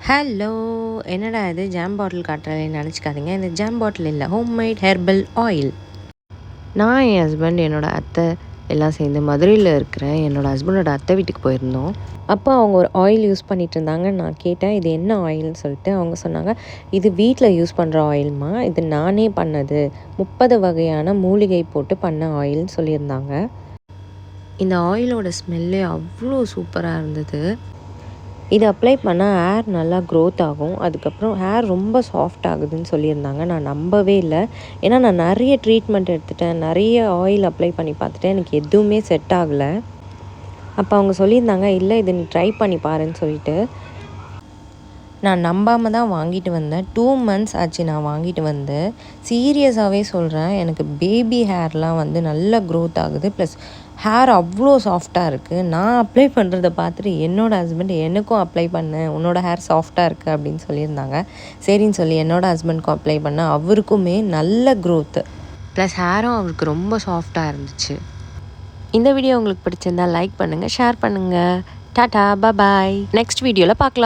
Hello, என்னடா இது jam பாட்டில் காட்டுறேன்னு நினச்சிக்காதீங்க. இந்த ஜாம் பாட்டில் இல்லை, ஹோம்மேட் ஹெர்பல் ஆயில். நான் என் ஹஸ்பண்ட், என்னோடய அத்தை எல்லாம் சேர்ந்து மதுரையில் இருக்கிற என்னோடய ஹஸ்பண்டோட அத்தை வீட்டுக்கு போயிருந்தோம். அப்போ அவங்க ஒரு ஆயில் யூஸ் பண்ணிகிட்டு இருந்தாங்க. நான் கேட்டேன், இது என்ன ஆயில்னு சொல்லிட்டு. அவங்க சொன்னாங்க, இது வீட்டில் யூஸ் பண்ணுற ஆயில்மா, இது நானே பண்ணது, 30 வகையான மூலிகை போட்டு பண்ண ஆயில்னு சொல்லியிருந்தாங்க. இந்த ஆயிலோட ஸ்மெல்லே அவ்வளோ சூப்பராக இருந்தது. இது அப்ளை பண்ணால் ஹேர் நல்லா க்ரோத் ஆகும். அதுக்கப்புறம் ஹேர் ரொம்ப சாஃப்ட் ஆகுதுன்னு சொல்லியிருந்தாங்க. நான் நம்பவே இல்லை. ஏன்னா நான் நிறைய ட்ரீட்மெண்ட் எடுத்துட்டேன், நிறைய ஆயில் அப்ளை பண்ணி பார்த்துட்டேன், எனக்கு எதுவுமே செட் ஆகலை. அப்போ அவங்க சொல்லியிருந்தாங்க, இல்லை இது நீ ட்ரை பண்ணி பாருன்னு சொல்லிட்டு. நான் நம்பாமல் தான் வாங்கிட்டு வந்தேன். 2 months ஆச்சு நான் வாங்கிட்டு வந்து. சீரியஸாகவே சொல்கிறேன், எனக்கு பேபி ஹேர்லாம் வந்து நல்லா க்ரோத் ஆகுது. ப்ளஸ் ஹேர் அவ்வளோ சாஃப்டாக இருக்குது. நான் அப்ளை பண்ணுறத பார்த்துட்டு என்னோடய ஹஸ்பண்ட், எனக்கும் அப்ளை பண்ணு, உன்னோட ஹேர் சாஃப்டாக இருக்குது அப்படின்னு சொல்லியிருந்தாங்க. சரின்னு சொல்லி என்னோடய ஹஸ்பண்டுக்கும் அப்ளை பண்ணேன். அவருக்குமே நல்ல க்ரோத்து, ப்ளஸ் ஹேரும் அவருக்கு ரொம்ப சாஃப்டாக இருந்துச்சு. இந்த வீடியோ உங்களுக்கு பிடிச்சிருந்தா லைக் பண்ணுங்கள், ஷேர் பண்ணுங்கள். டாடா, பாய். நெக்ஸ்ட் வீடியோவில் பார்க்கலாம்.